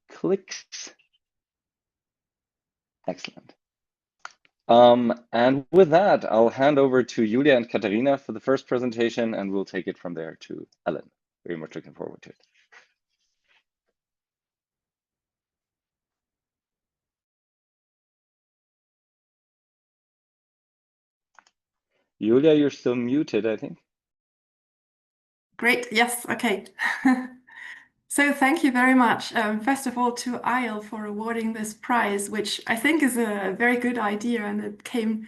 clicks. Excellent. And with that, I'll hand over to Julia and Katharina for the first presentation, and we'll take it from there to Elen. Very much looking forward to it. Julia, you're still muted, I think. Great. Yes. Okay. So thank you very much. First of all, to IEL for awarding this prize, which I think is a very good idea, and it came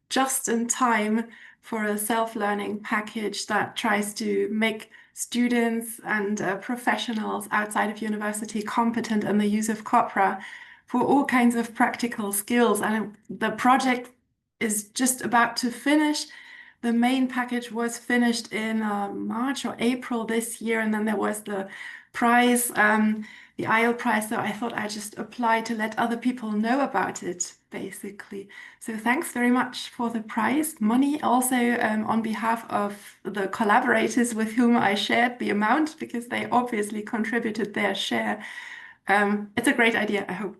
just in time for a self-learning package that tries to make students and professionals outside of university competent in the use of Copra for all kinds of practical skills. And the project is just about to finish. The main package was finished in March or April this year, and then there was the prize, the IEL prize. So I thought I'd just apply to let other people know about it, basically. So thanks very much for the prize money. Also, on behalf of the collaborators with whom I shared the amount, because they obviously contributed their share. It's a great idea, I hope.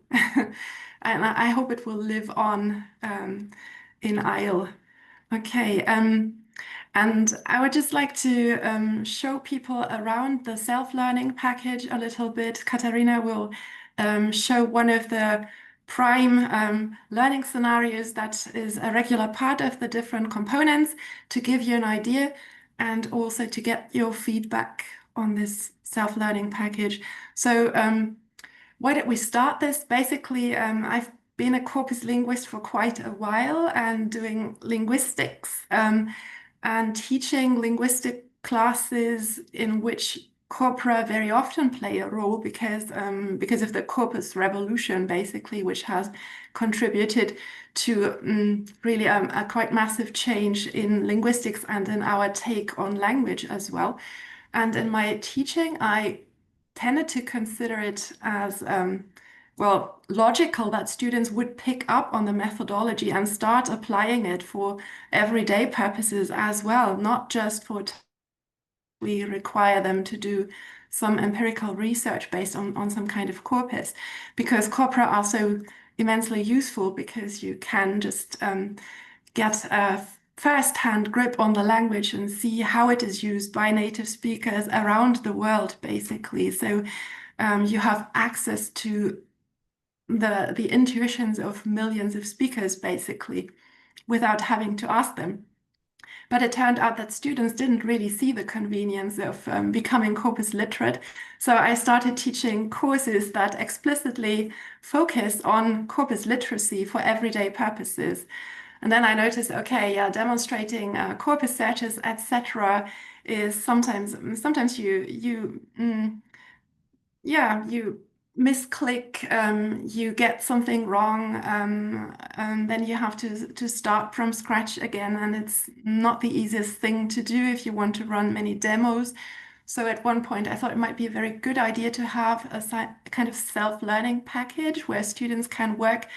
And I hope it will live on in IEL. Okay, and I would just like to show people around the self-learning package a little bit. Katharina will show one of the prime learning scenarios that is a regular part of the different components to give you an idea and also to get your feedback on this self-learning package. So why did we start this? Basically, I've been a corpus linguist for quite a while and doing linguistics and teaching linguistic classes in which corpora very often play a role because of the corpus revolution, basically, which has contributed to really a quite massive change in linguistics and in our take on language as well. And in my teaching, I tended to consider it as well, logical that students would pick up on the methodology and start applying it for everyday purposes as well, not just for we require them to do some empirical research based on some kind of corpus, because corpora are so immensely useful because you can just get a first-hand grip on the language and see how it is used by native speakers around the world, basically. So you have access to the intuitions of millions of speakers, basically, without having to ask them. But it turned out that students didn't really see the convenience of becoming corpus literate. So I started teaching courses that explicitly focus on corpus literacy for everyday purposes. And then I noticed, okay, yeah, demonstrating corpus searches, etc., is sometimes you misclick, you get something wrong, and then you have to start from scratch again, and it's not the easiest thing to do if you want to run many demos. So at one point, I thought it might be a very good idea to have a kind of self-learning package where students can work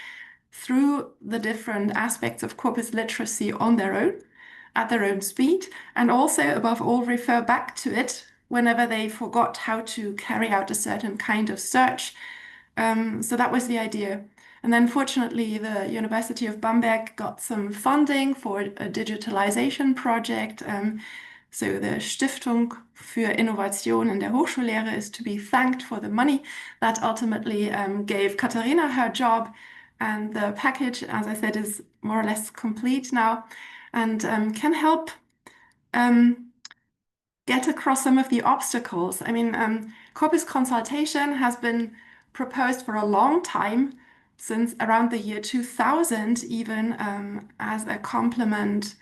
through the different aspects of corpus literacy on their own, at their own speed, and also, above all, refer back to it whenever they forgot how to carry out a certain kind of search. So that was the idea. And then fortunately, the University of Bamberg got some funding for a digitalization project. So the Stiftung für Innovation in der Hochschullehre is to be thanked for the money that ultimately gave Katharina her job. And the package, as I said, is more or less complete now and can help get across some of the obstacles. I mean, corpus consultation has been proposed for a long time, since around the year 2000, even as a complement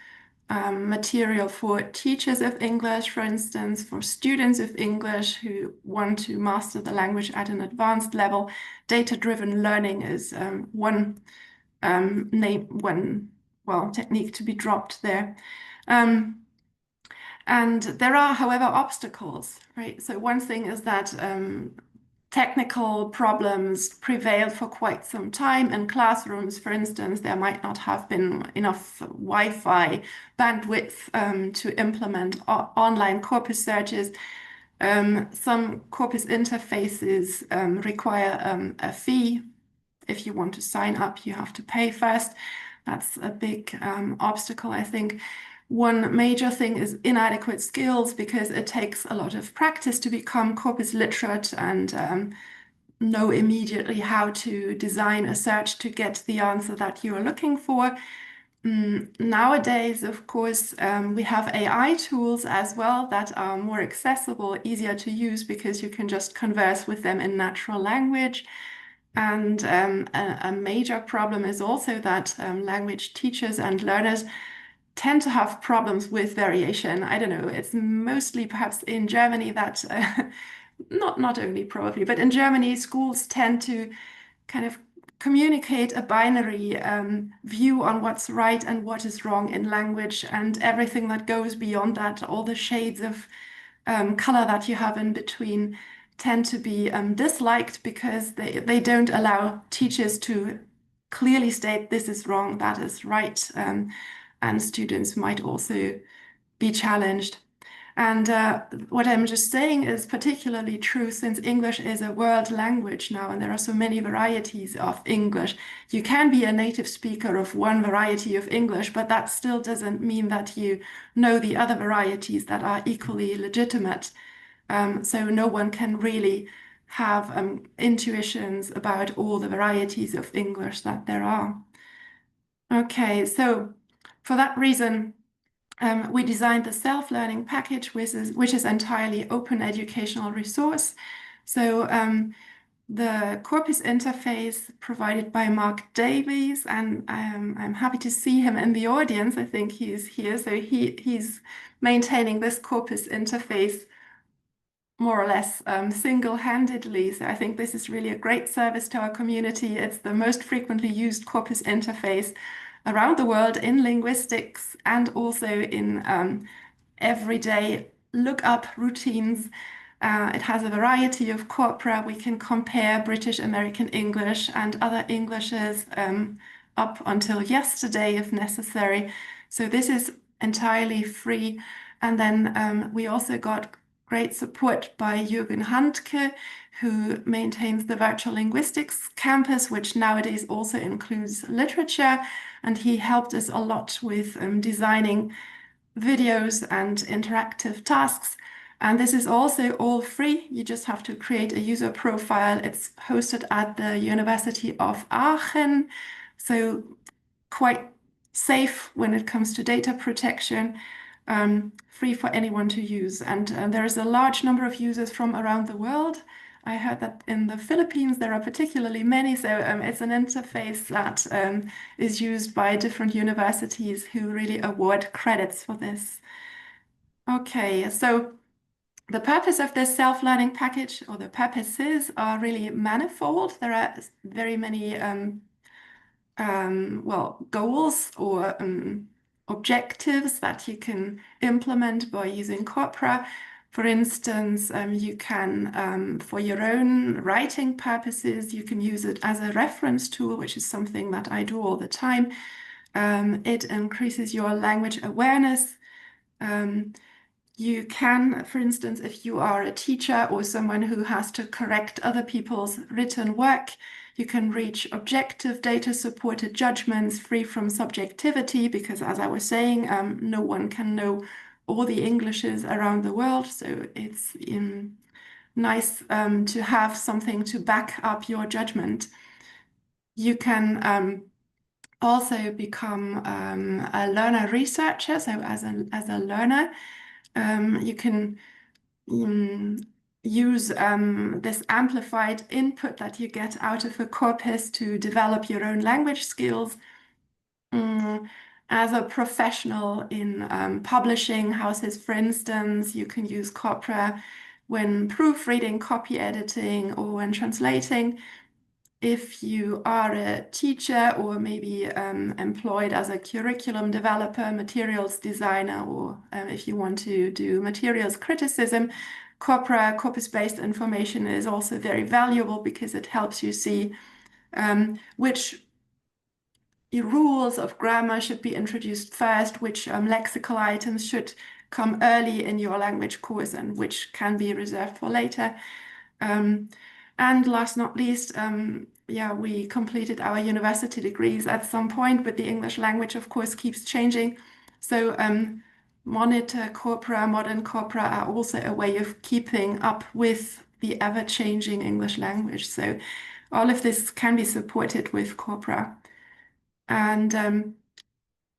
material for teachers of English, for instance, for students of English who want to master the language at an advanced level. Data-driven learning is one technique to be dropped there. And there are, however, obstacles, right? So one thing is that technical problems prevailed for quite some time. In classrooms, for instance, there might not have been enough Wi-Fi bandwidth to implement online corpus searches. Some corpus interfaces require a fee. If you want to sign up, you have to pay first. That's a big obstacle, I think. One major thing is inadequate skills, because it takes a lot of practice to become corpus literate and know immediately how to design a search to get the answer that you are looking for. Nowadays, of course, we have AI tools as well that are more accessible, easier to use, because you can just converse with them in natural language. And a major problem is also that language teachers and learners tend to have problems with variation. I don't know, it's mostly perhaps in Germany that, not only probably, but in Germany, schools tend to kind of communicate a binary view on what's right and what is wrong in language, and everything that goes beyond that, all the shades of color that you have in between, tend to be disliked, because they don't allow teachers to clearly state this is wrong, that is right, and students might also be challenged. And what I'm just saying is particularly true since English is a world language now, and there are so many varieties of English. You can be a native speaker of one variety of English, but that still doesn't mean that you know the other varieties that are equally legitimate. So no one can really have intuitions about all the varieties of English that there are. Okay, so for that reason, we designed the self-learning package, which is entirely open educational resource. So the corpus interface provided by Mark Davies, and I'm happy to see him in the audience. I think he's here. So he's maintaining this corpus interface more or less single-handedly. So I think this is really a great service to our community. It's the most frequently used corpus interface around the world in linguistics, and also in everyday lookup routines. It has a variety of corpora. We can compare British American English and other Englishes up until yesterday if necessary. So this is entirely free. And then we also got great support by Jürgen Handke, who maintains the Virtual Linguistics campus, which nowadays also includes literature. And he helped us a lot with designing videos and interactive tasks. And this is also all free. You just have to create a user profile. It's hosted at the University of Aachen, so quite safe when it comes to data protection, free for anyone to use. And there is a large number of users from around the world. I heard that in the Philippines there are particularly many, so it's an interface that is used by different universities who really award credits for this. Okay, so the purpose of this self-learning package, or the purposes, are really manifold. There are very many goals or objectives that you can implement by using corpora. For instance, you can, for your own writing purposes, you can use it as a reference tool, which is something that I do all the time. It increases your language awareness. You can, for instance, if you are a teacher or someone who has to correct other people's written work, you can reach objective data-supported judgments free from subjectivity, because as I was saying, no one can know all the Englishes around the world. So it's nice to have something to back up your judgment. You can also become a learner researcher. So as a learner, you can use this amplified input that you get out of a corpus to develop your own language skills. As a professional in publishing houses, for instance, you can use corpora when proofreading, copy editing, or when translating. If you are a teacher, or maybe employed as a curriculum developer, materials designer, or if you want to do materials criticism, corpora, corpus-based information is also very valuable, because it helps you see which rules of grammar should be introduced first, which lexical items should come early in your language course and which can be reserved for later. And last not least, yeah, we completed our university degrees at some point, but the English language, of course, keeps changing. So monitor corpora, modern corpora are also a way of keeping up with the ever-changing English language. So all of this can be supported with corpora. And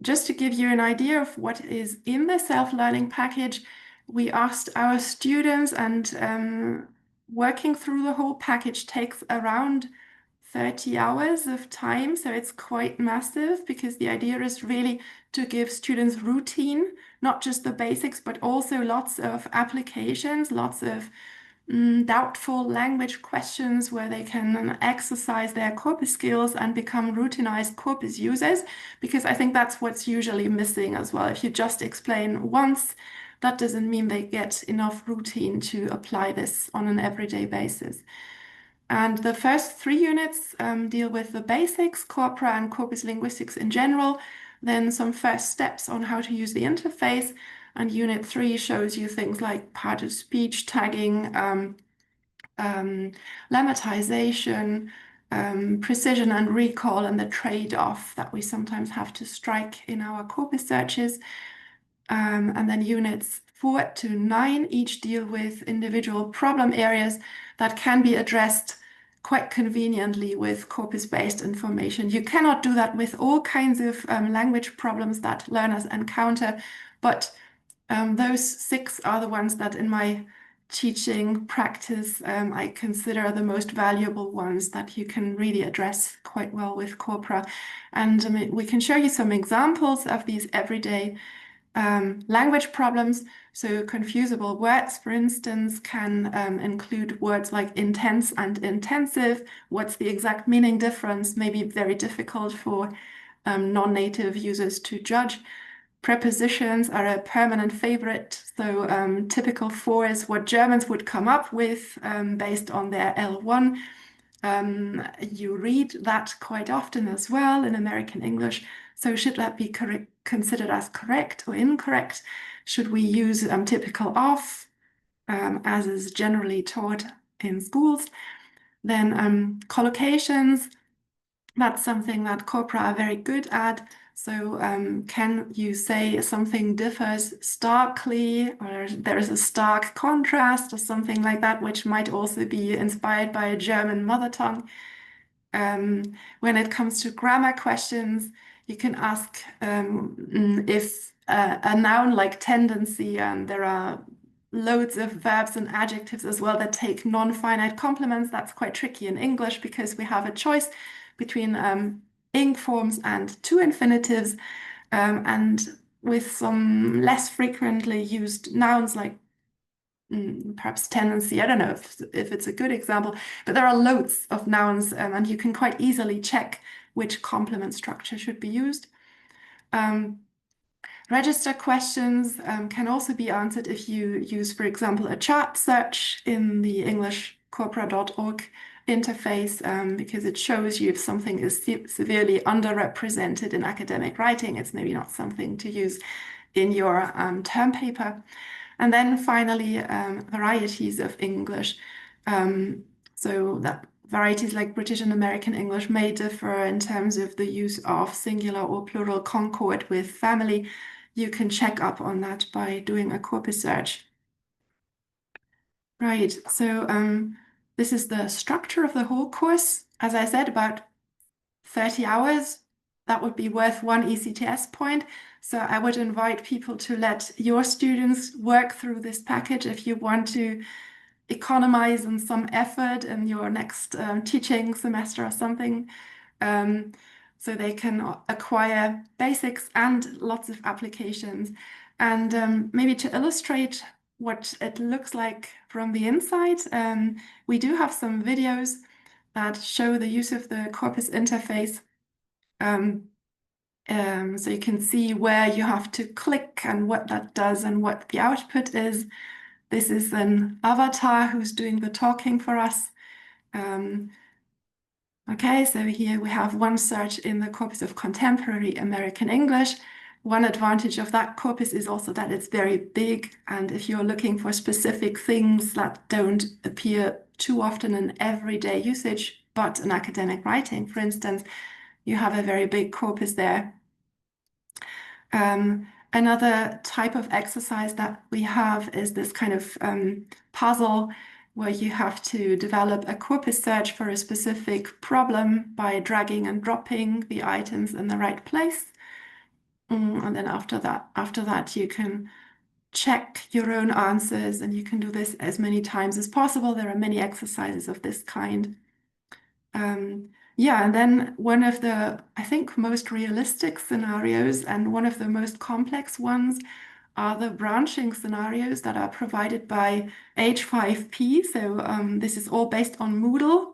just to give you an idea of what is in the self-learning package, we asked our students, and working through the whole package takes around 30 hours of time. So it's quite massive because the idea is really to give students routine, not just the basics, but also lots of applications, lots of doubtful language questions where they can exercise their corpus skills and become routinized corpus users, because I think that's what's usually missing as well. If you just explain once, that doesn't mean they get enough routine to apply this on an everyday basis. And the first 3 units deal with the basics, corpora and corpus linguistics in general, then some first steps on how to use the interface. And Unit 3 shows you things like part of speech tagging, lemmatization, precision and recall, and the trade-off that we sometimes have to strike in our corpus searches. And then Units 4 to 9 each deal with individual problem areas that can be addressed quite conveniently with corpus-based information. You cannot do that with all kinds of language problems that learners encounter, but those 6 are the ones that in my teaching practice I consider the most valuable ones that you can really address quite well with corpora. And we can show you some examples of these everyday language problems. So confusable words, for instance, can include words like intense and intensive. What's the exact meaning difference? Maybe very difficult for non-native users to judge. Prepositions are a permanent favorite. So typical for is what Germans would come up with based on their L1. You read that quite often as well in American English. So should that be considered as correct or incorrect? Should we use typical of, as is generally taught in schools? Then collocations, that's something that corpora are very good at. So can you say something differs starkly, or there is a stark contrast or something like that, which might also be inspired by a German mother tongue? When it comes to grammar questions, you can ask if a noun like tendency, and there are loads of verbs and adjectives as well that take non-finite complements. That's quite tricky in English because we have a choice between ing forms and to infinitives, and with some less frequently used nouns like perhaps tendency. I don't know if it's a good example, but there are loads of nouns, and you can quite easily check which complement structure should be used. Register questions can also be answered if you use, for example, a chart search in the englishcorpora.org interface, because it shows you if something is severely underrepresented in academic writing. It's maybe not something to use in your term paper. And then finally, varieties of English. So that varieties like British and American English may differ in terms of the use of singular or plural concord with family. You can check up on that by doing a corpus search. Right, so this is the structure of the whole course. As I said, about 30 hours. That would be worth 1 ECTS point. So I would invite people to let your students work through this package if you want to economize on some effort in your next teaching semester or something. So they can acquire basics and lots of applications. And maybe to illustrate what it looks like from the inside, we do have some videos that show the use of the corpus interface. So you can see where you have to click and what that does and what the output is. This is an avatar who's doing the talking for us. Okay, so here we have one search in the corpus of contemporary American English. one advantage of that corpus is also that it's very big. And if you're looking for specific things that don't appear too often in everyday usage, but in academic writing, for instance, you have a very big corpus there. Another type of exercise that we have is this kind of puzzle where you have to develop a corpus search for a specific problem by dragging and dropping the items in the right place. And then after that, you can check your own answers, and you can do this as many times as possible. There are many exercises of this kind. Yeah, and then one of the, I think, most realistic scenarios and one of the most complex ones are the branching scenarios that are provided by H5P. So this is all based on Moodle.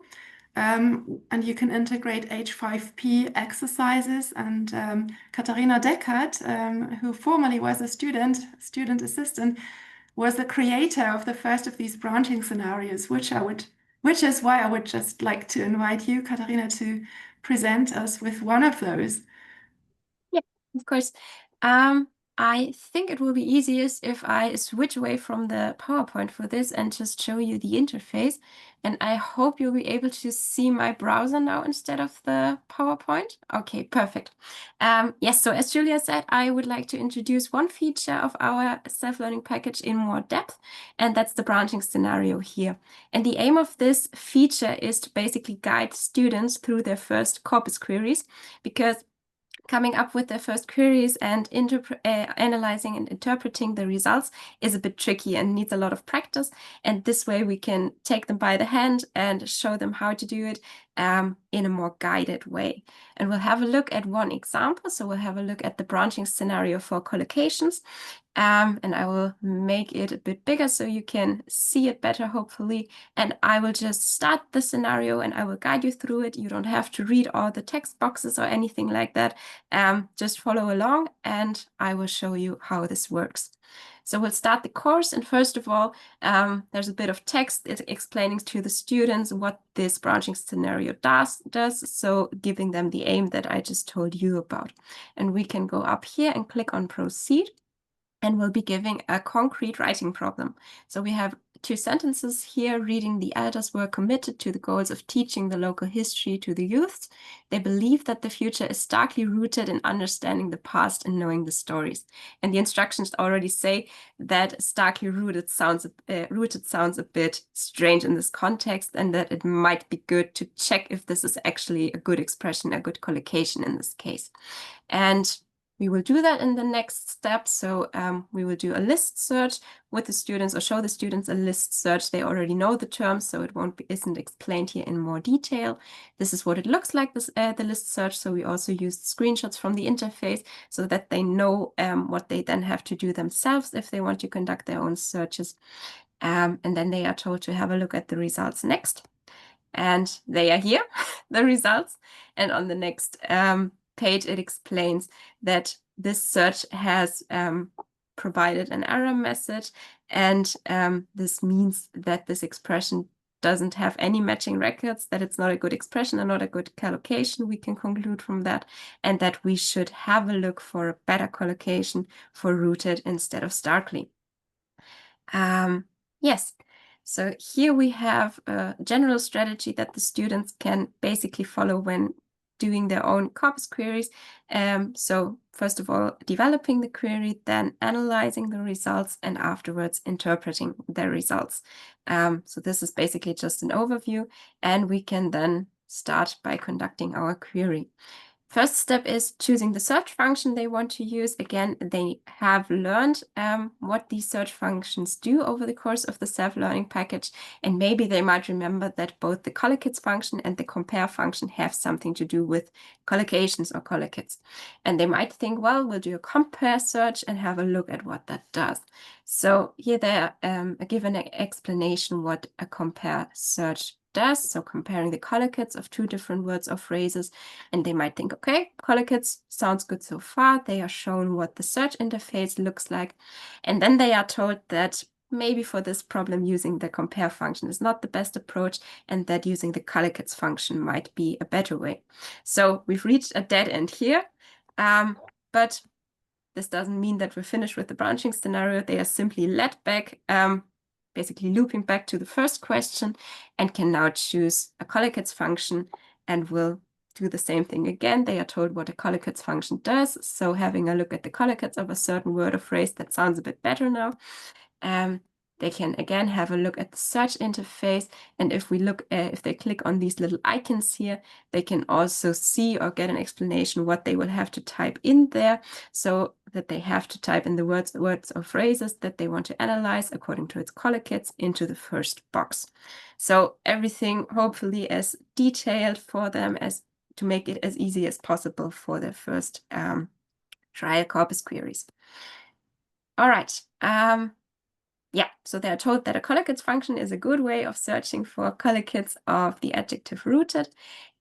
And you can integrate H5P exercises. And Katharina Deckert, who formerly was a student assistant, was the creator of the first of these branching scenarios, which is why I would just like to invite you, Katharina, to present us with one of those. Yeah, of course. I think it will be easiest if I switch away from the PowerPoint for this and just show you the interface. And I hope you'll be able to see my browser now instead of the PowerPoint. Okay, perfect. Yes, so as Julia said, I would like to introduce one feature of our self-learning package in more depth, and that's the branching scenario here. And the aim of this feature is to basically guide students through their first corpus queries, because coming up with their first queries and analyzing and interpreting the results is a bit tricky and needs a lot of practice. And this way we can take them by the hand and show them how to do it in a more guided way. And we'll have a look at one example. So we'll have a look at the branching scenario for collocations. And I will make it a bit bigger so you can see it better, hopefully. And I will just start the scenario and I will guide you through it. You don't have to read all the text boxes or anything like that. Just follow along and I will show you how this works. So we'll start the course, and first of all, there's a bit of text explaining to the students what this branching scenario does, so giving them the aim that I just told you about. And we can go up here and click on proceed, and we'll be giving a concrete writing problem. So we have 2 sentences here reading: the elders were committed to the goals of teaching the local history to the youths. They believe that the future is starkly rooted in understanding the past and knowing the stories. And the instructions already say that starkly rooted sounds a bit strange in this context, and that it might be good to check if this is actually a good expression, a good collocation in this case. And we will do that in the next step. So we will do a list search with the students, or show the students a list search. They already know the term, so it isn't explained here in more detail. This is what it looks like, the list search. So we also used screenshots from the interface so that they know what they then have to do themselves if they want to conduct their own searches. And then they are told to have a look at the results next. And they are here, the results. And on the next page, it explains that this search has provided an error message, and this means that this expression doesn't have any matching records, that it's not a good expression and not a good collocation, we can conclude from that, and that we should have a look for a better collocation for rooted instead of starkly. Yes. So here we have a general strategy that the students can basically follow when doing their own corpus queries. So first of all, developing the query, then analyzing the results, and afterwards interpreting the results. So this is basically just an overview, and we can then start by conducting our query. First step is choosing the search function they want to use. Again, they have learned what these search functions do over the course of the self-learning package, and maybe they might remember that both the collocates function and the compare function have something to do with collocations or collocates. And they might think, well, we'll do a compare search and have a look at what that does. So here they are given an explanation what a compare search does, so comparing the collocates of 2 different words or phrases, and they might think, okay, collocates sounds good so far. They are shown what the search interface looks like, and then they are told that maybe for this problem using the compare function is not the best approach, and that using the collocates function might be a better way. So we've reached a dead end here, but this doesn't mean that we're finished with the branching scenario. They are simply led back, basically looping back to the first question, and can now choose a collocates function and will do the same thing again. They are told what a collocates function does. So having a look at the collocates of a certain word or phrase, that sounds a bit better now. They can again have a look at the search interface, and if we look, if they click on these little icons here, they can also see or get an explanation what they will have to type in there, so that they have to type in the words or phrases that they want to analyze according to its collocates into the first box. So everything hopefully as detailed for them as to make it as easy as possible for their first trial corpus queries. All right. Yeah, so they're told that a collocates function is a good way of searching for collocates of the adjective rooted.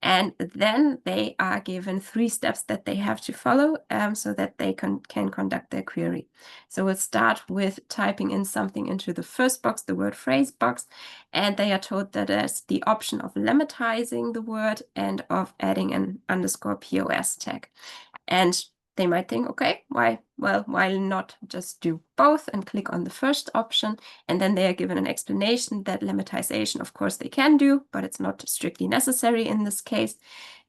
And then they are given 3 steps that they have to follow so that they can conduct their query. So we'll start with typing in something into the first box, the word phrase box. And they are told that there's the option of lemmatizing the word and of adding an underscore POS tag. And they might think, okay, why not just do both and click on the first option? And then they are given an explanation that lemmatization, of course, they can do, but it's not strictly necessary in this case.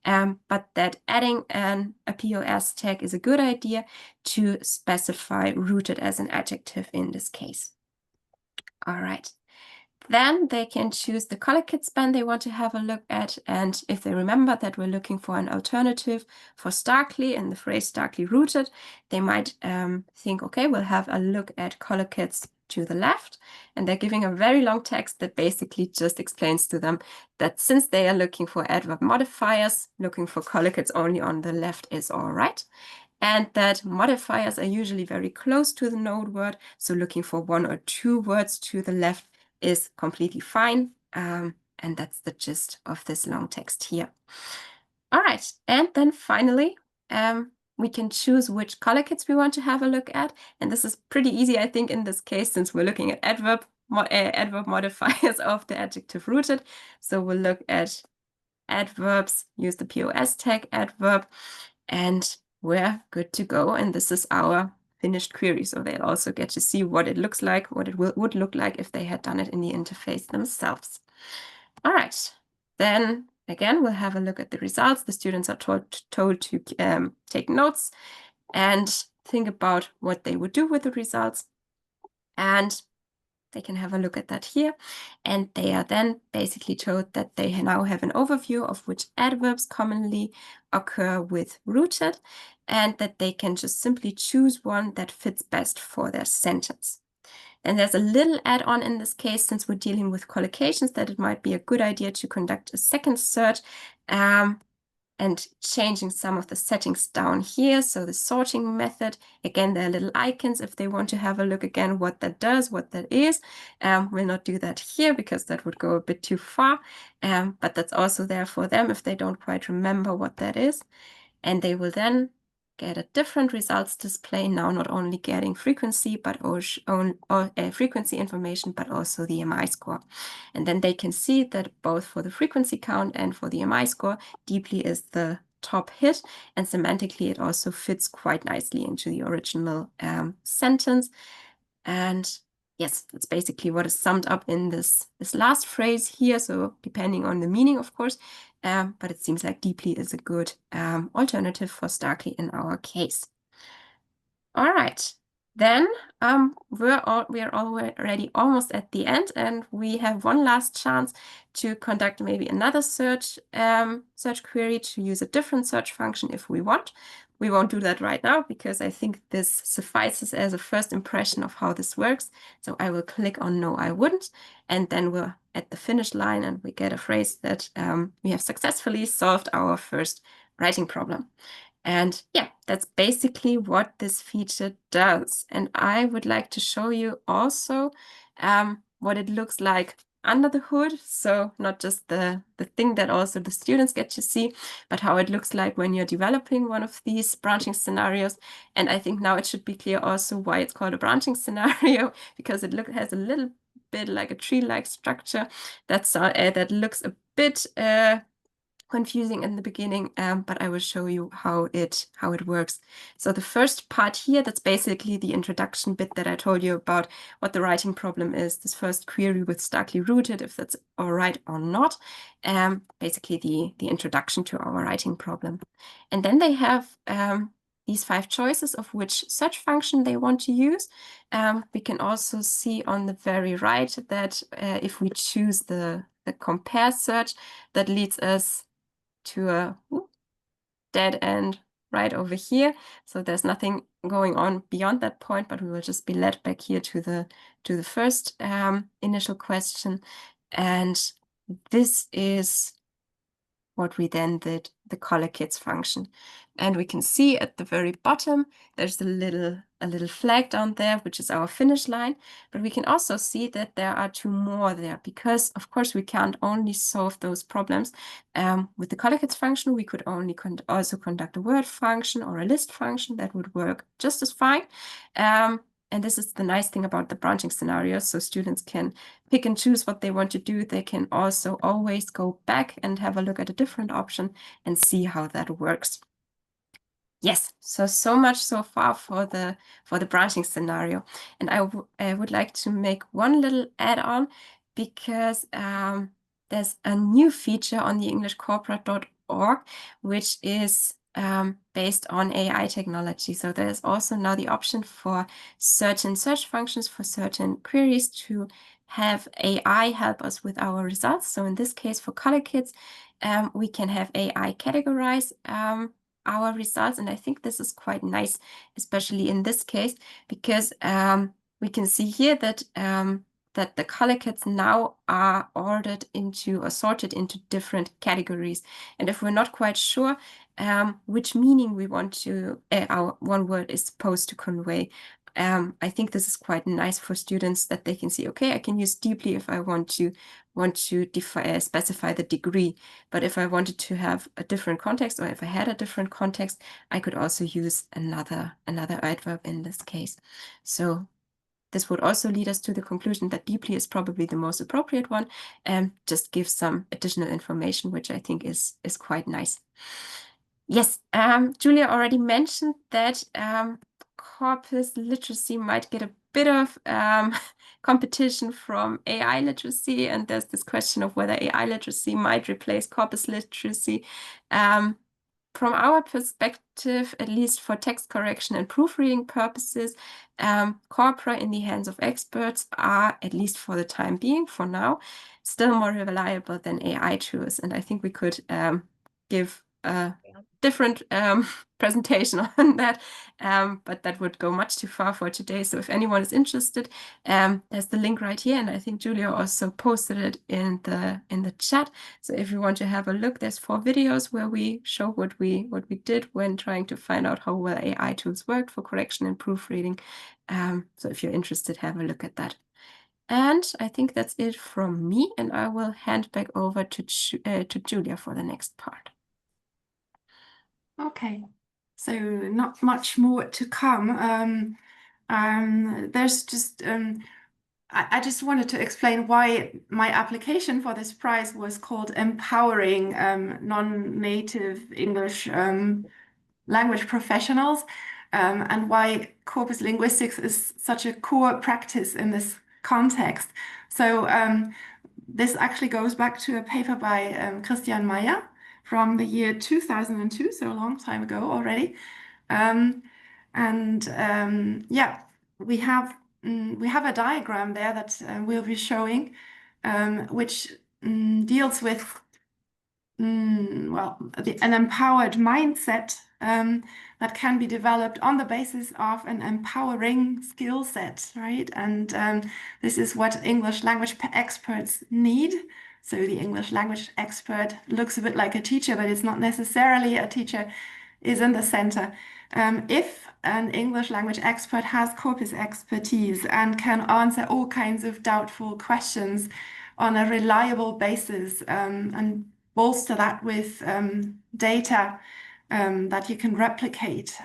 But that adding a POS tag is a good idea to specify rooted as an adjective in this case. All right. Then they can choose the collocates span they want to have a look at. And if they remember that we're looking for an alternative for starkly and the phrase starkly rooted, they might think, okay, we'll have a look at collocates to the left. And they're giving a very long text that basically just explains to them that since they are looking for adverb modifiers, looking for collocates only on the left is all right. And that modifiers are usually very close to the node word. So looking for 1 or 2 words to the left is completely fine. And that's the gist of this long text here. All right, and then finally, we can choose which collocates we want to have a look at. And this is pretty easy, I think, in this case, since we're looking at adverb modifiers of the adjective rooted. So we'll look at adverbs, use the POS tag adverb, and we're good to go. And this is our finished query. So they'll also get to see what it looks like, what it would look like if they had done it in the interface themselves. All right, then again, we'll have a look at the results. The students are told to take notes and think about what they would do with the results. And they can have a look at that here. And they are then basically told that they now have an overview of which adverbs commonly occur with rooted, and that they can just simply choose one that fits best for their sentence. And there's a little add-on in this case, since we're dealing with collocations, that it might be a good idea to conduct a second search and changing some of the settings down here. So the sorting method, again, there are little icons if they want to have a look again what that does, what that is. We'll not do that here because that would go a bit too far, but that's also there for them if they don't quite remember what that is. And they will then get a different results display, now not only getting frequency, but also frequency information, but also the MI score. And then they can see that both for the frequency count and for the MI score, deeply is the top hit, and semantically it also fits quite nicely into the original sentence. And yes, that's basically what is summed up in this last phrase here. So depending on the meaning, of course, but it seems like deeply is a good alternative for starkly in our case. All right, then we're already almost at the end, and we have one last chance to conduct maybe another search query to use a different search function if we want. We won't do that right now because I think this suffices as a first impression of how this works. So I will click on no, I wouldn't, and then we're at the finish line and we get a phrase that we have successfully solved our first writing problem. And yeah, that's basically what this feature does. And I would like to show you also what it looks like under the hood. So not just the thing that also the students get to see, but how it looks like when you're developing one of these branching scenarios. And I think now it should be clear also why it's called a branching scenario, because it has a little bit like a tree-like structure that looks a bit confusing in the beginning, but I will show you how it works. So the first part here, that's basically the introduction bit that I told you about what the writing problem is, this first query with starkly rooted, if that's all right or not, basically the introduction to our writing problem. And then they have these 5 choices of which search function they want to use. We can also see on the very right that if we choose the compare search, that leads us to a dead end right over here. So there's nothing going on beyond that point, but we will just be led back here to the first initial question. And this is what we then did, the ColorKids function. And we can see at the very bottom, there's a little flag down there, which is our finish line. But we can also see that there are 2 more there, because of course we can't only solve those problems. With the ColorKids function, we could only also conduct a word function or a list function that would work just as fine. And this is the nice thing about the branching scenarios. So students can pick and choose what they want to do. They can also always go back and have a look at a different option and see how that works. Yes, so much so far for the branching scenario. And I would like to make one little add-on, because there's a new feature on the englishcorpora.org, which is based on AI technology. So there's also now the option for certain search functions for certain queries to have AI help us with our results. So in this case, for ColorKids, we can have AI categorize our results. And I think this is quite nice, especially in this case, because we can see here that that the ColorKids now are ordered into or sorted into different categories. And if we're not quite sure which meaning we want to, our one word is supposed to convey, I think this is quite nice for students, that they can see, okay, I can use deeply if I want to specify the degree. But if I wanted to have a different context, or if I had a different context, I could also use another adverb in this case. So this would also lead us to the conclusion that deeply is probably the most appropriate one, and just give some additional information, which I think is quite nice. Yes, Julia already mentioned that corpus literacy might get a bit of competition from AI literacy, and there's this question of whether AI literacy might replace corpus literacy. From our perspective, at least for text correction and proofreading purposes, corpora in the hands of experts are, at least for the time being, for now, still more reliable than AI tools. And I think we could give a different presentation on that, but that would go much too far for today. So if anyone is interested, there's the link right here, and I think Julia also posted it in the chat. So if you want to have a look, there's 4 videos where we show what we did when trying to find out how well AI tools worked for correction and proofreading. So if you're interested, have a look at that. And I think that's it from me, and I will hand back over to Julia for the next part. Okay, so not much more to come. There's just I just wanted to explain why my application for this prize was called Empowering Non-Native English Language Professionals, and why corpus linguistics is such a core practice in this context. So this actually goes back to a paper by Christian Meyer from the year 2002, so a long time ago already. Yeah, we have a diagram there that we'll be showing, which deals with an empowered mindset that can be developed on the basis of an empowering skill set, right? And this is what English language experts need. So the English language expert looks a bit like a teacher, but it's not necessarily a teacher, is in the center. If an English language expert has corpus expertise and can answer all kinds of doubtful questions on a reliable basis, and bolster that with data that you can replicate,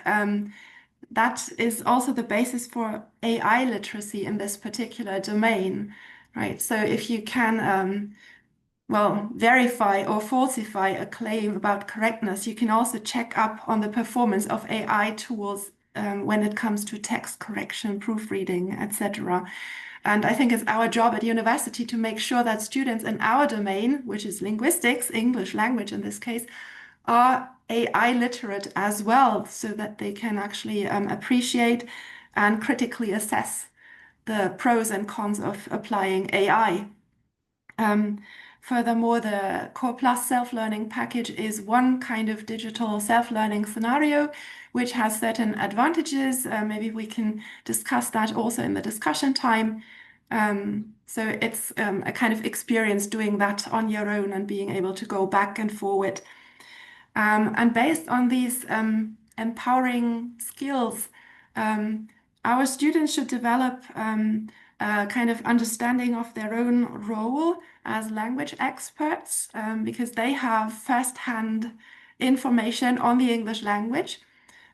that is also the basis for AI literacy in this particular domain, right? So if you can well, verify or falsify a claim about correctness, you can also check up on the performance of AI tools when it comes to text correction, proofreading, etc. And I think it's our job at university to make sure that students in our domain, which is linguistics, English language in this case, are AI literate as well, so that they can actually appreciate and critically assess the pros and cons of applying AI. Furthermore, the Core Plus self-learning package is one kind of digital self-learning scenario, which has certain advantages. Maybe we can discuss that also in the discussion time. So it's a kind of experience doing that on your own and being able to go back and forward. And based on these empowering skills, our students should develop a kind of understanding of their own role as language experts, because they have first-hand information on the English language.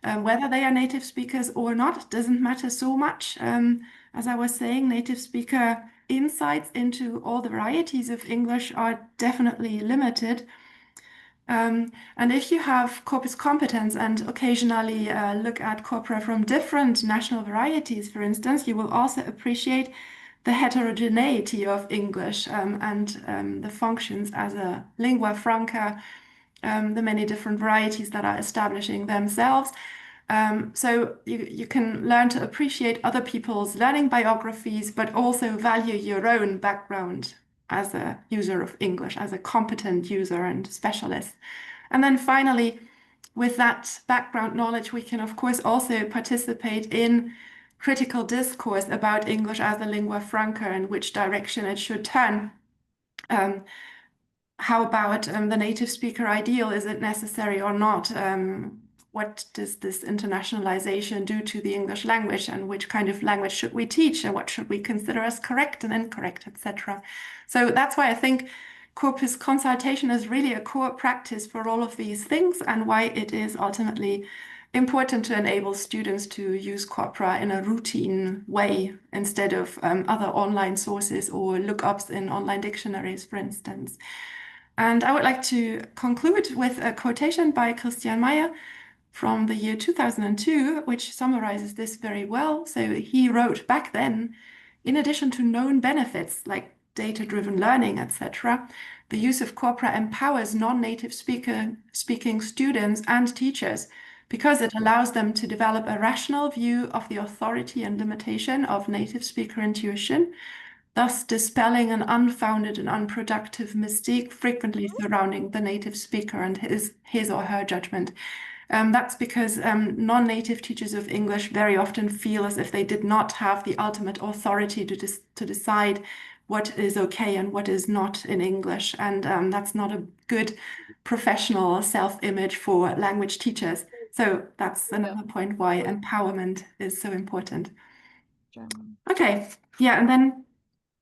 Whether they are native speakers or not doesn't matter so much. As I was saying, native speaker insights into all the varieties of English are definitely limited. And if you have corpus competence and occasionally look at corpora from different national varieties, for instance, you will also appreciate the heterogeneity of English and the functions as a lingua franca, the many different varieties that are establishing themselves. So you can learn to appreciate other people's learning biographies, but also value your own background as a user of English, as a competent user and specialist. And then finally, with that background knowledge, we can, of course, also participate in critical discourse about English as a lingua franca and which direction it should turn. How about the native speaker ideal? Is it necessary or not? What does this internationalization do to the English language, and which kind of language should we teach, and what should we consider as correct and incorrect, etc. So that's why I think corpus consultation is really a core practice for all of these things, and why it is ultimately important to enable students to use corpora in a routine way instead of other online sources or lookups in online dictionaries, for instance. And I would like to conclude with a quotation by Christian Meyer from the year 2002, which summarizes this very well. So he wrote back then, in addition to known benefits like data-driven learning, etc., the use of corpora empowers non-native speaking students and teachers because it allows them to develop a rational view of the authority and limitation of native speaker intuition, thus dispelling an unfounded and unproductive mystique frequently surrounding the native speaker and his or her judgment. That's because non-native teachers of English very often feel as if they did not have the ultimate authority to decide what is okay and what is not in English. And that's not a good professional self-image for language teachers. So that's another point why empowerment is so important. Okay, yeah, and then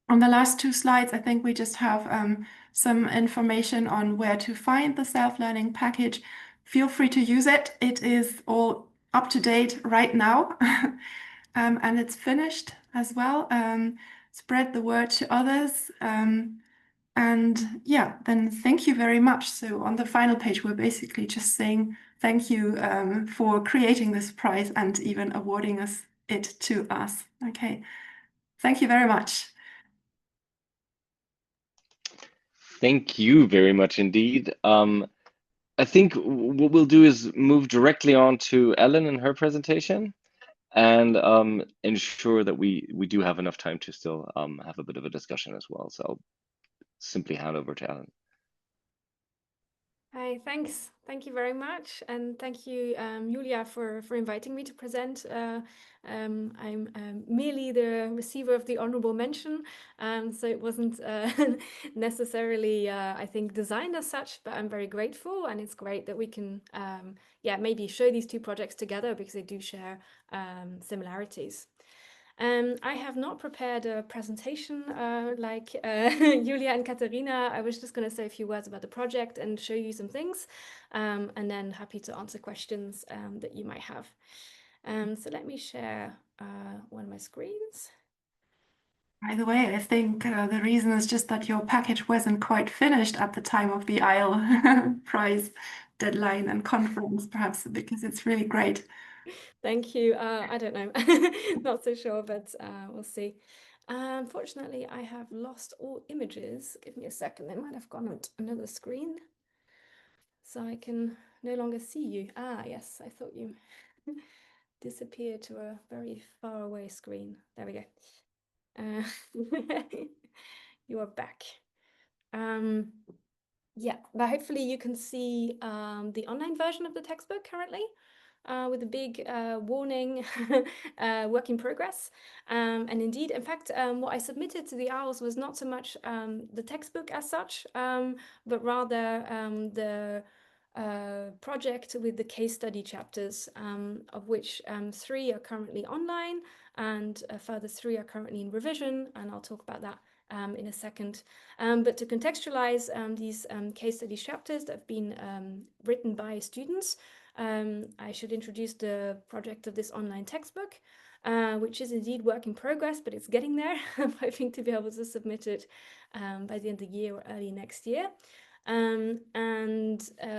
on the last two slides, I think we just have some information on where to find the self-learning package. Feel free to use it. It is all up to date right now, and it's finished as well. Spread the word to others. And yeah, then thank you very much. So on the final page, we're basically just saying thank you for creating this prize and even awarding it to us. Okay, thank you very much. Thank you very much indeed. I think what we'll do is move directly on to Elen and her presentation, and ensure that we do have enough time to still have a bit of a discussion as well. So I'll simply hand over to Elen. Hi, thanks. Thank you very much. And thank you, Julia, for inviting me to present. I'm merely the receiver of the honorable mention, so it wasn't necessarily, I think, designed as such, but I'm very grateful. And it's great that we can, maybe show these two projects together because they do share similarities. I have not prepared a presentation like Julia and Katharina. I was just going to say a few words about the project and show you some things, and then happy to answer questions that you might have. So let me share one of my screens. By the way, I think the reason is just that your package wasn't quite finished at the time of the IEL prize deadline and conference, perhaps because it's really great. Thank you. I don't know, not so sure, but we'll see. Unfortunately, I have lost all images. Give me a second. They might have gone on another screen, so I can no longer see you. Ah, yes, I thought you disappeared to a very far away screen. There we go. You are back. Yeah, but hopefully you can see the online version of the textbook currently with a big warning, work in progress. And indeed, in fact, what I submitted to the OWLs was not so much the textbook as such, but rather the project with the case study chapters, of which 3 are currently online and a further 3 are currently in revision, and I'll talk about that in a second. But to contextualize these case study chapters that have been written by students, I should introduce the project of this online textbook, which is indeed work in progress, but it's getting there. I'm hoping to be able to submit it by the end of the year or early next year.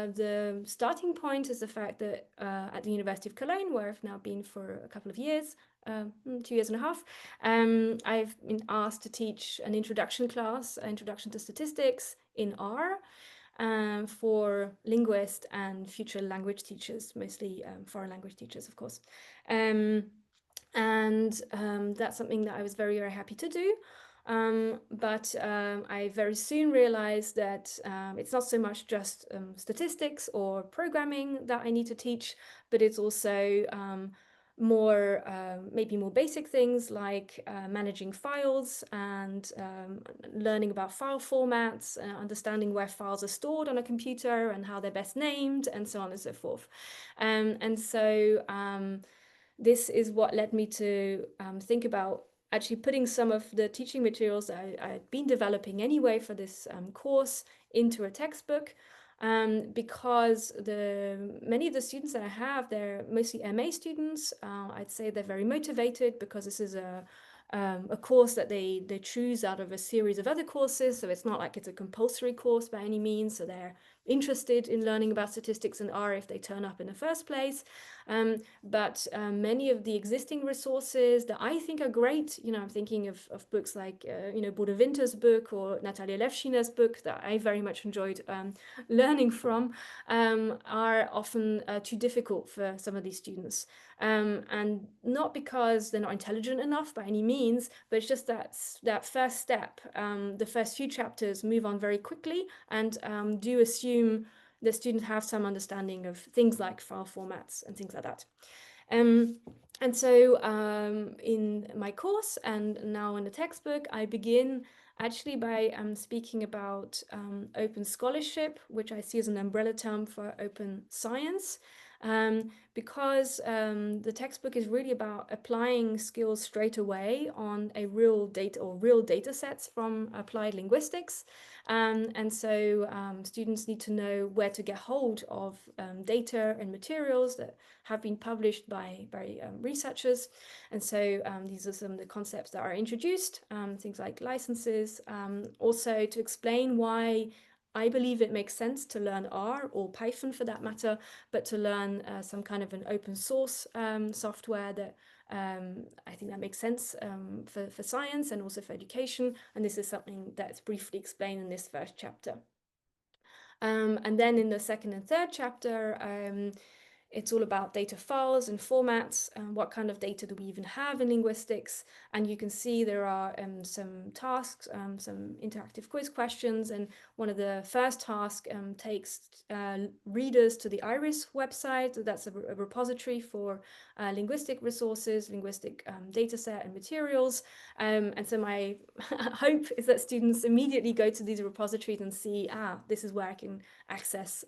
The starting point is the fact that at the University of Cologne, where I've now been for a couple of years, 2 years and a half, I've been asked to teach an introduction class, Introduction to Statistics in R, for linguists and future language teachers, mostly foreign language teachers, of course. That's something that I was very, very happy to do. But I very soon realized that it's not so much just statistics or programming that I need to teach, but it's also more maybe more basic things like managing files and learning about file formats, understanding where files are stored on a computer and how they're best named, and so on and so forth. This is what led me to think about actually putting some of the teaching materials that I'd been developing anyway for this course into a textbook, because many of the students that I have, they're mostly MA students. I'd say they're very motivated because this is a course that they choose out of a series of other courses, so it's not like it's a compulsory course by any means, so they're interested in learning about statistics and R if they turn up in the first place. But many of the existing resources that I think are great, I'm thinking of books like, Bodo Winter's book or Natalia Levshina's book that I very much enjoyed learning from, are often too difficult for some of these students. And not because they're not intelligent enough by any means, but it's just that first step, the first few chapters move on very quickly and do assume that students have some understanding of things like file formats and things like that. And so in my course and now in the textbook, I begin actually by speaking about open scholarship, which I see as an umbrella term for open science. Because the textbook is really about applying skills straight away on a real data or real data sets from applied linguistics. And so students need to know where to get hold of data and materials that have been published by researchers. And so these are some of the concepts that are introduced, things like licenses, also to explain why I believe it makes sense to learn R or Python for that matter, but to learn some kind of an open source software that I think that makes sense for science and also for education. And this is something that's briefly explained in this first chapter. And then in the second and third chapter, it's all about data files and formats, what kind of data do we even have in linguistics. And you can see there are some tasks, some interactive quiz questions. And one of the first tasks takes readers to the IRIS website. That's a repository for linguistic resources, linguistic data set and materials. And so my hope is that students immediately go to these repositories and see, this is where I can access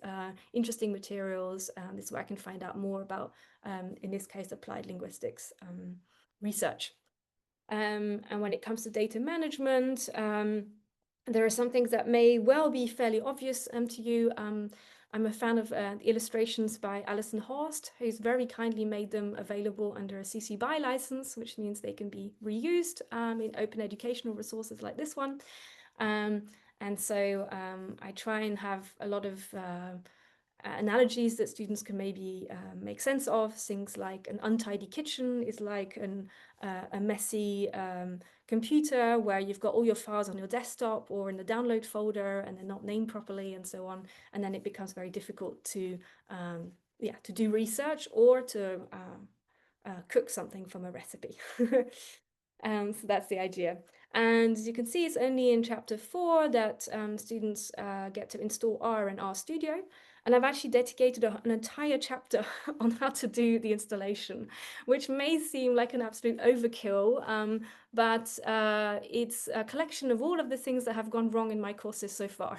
interesting materials. This is where I can find out more about, in this case, applied linguistics research. And when it comes to data management, There are some things that may well be fairly obvious to you. I'm a fan of the illustrations by Alison Horst, who's very kindly made them available under a CC BY license, which means they can be reused in open educational resources like this one. And so I try and have a lot of analogies that students can maybe make sense of. Things like an untidy kitchen is like a messy computer where you've got all your files on your desktop or in the download folder and they're not named properly and so on. And then it becomes very difficult to do research or to cook something from a recipe. So that's the idea. And as you can see, it's only in chapter 4 that students get to install R and RStudio. And I've actually dedicated an entire chapter on how to do the installation, which may seem like an absolute overkill, but it's a collection of all of the things that have gone wrong in my courses so far.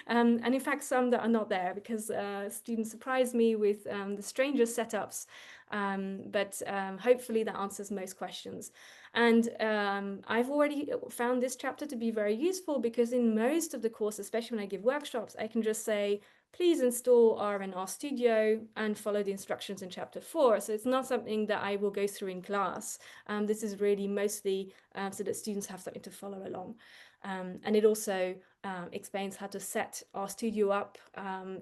And in fact, some that are not there because students surprise me with the strangest setups. But hopefully that answers most questions. And I've already found this chapter to be very useful because in most of the course, especially when I give workshops, I can just say, please install R and RStudio and follow the instructions in chapter 4. So it's not something that I will go through in class. This is really mostly so that students have something to follow along. And it also explains how to set RStudio up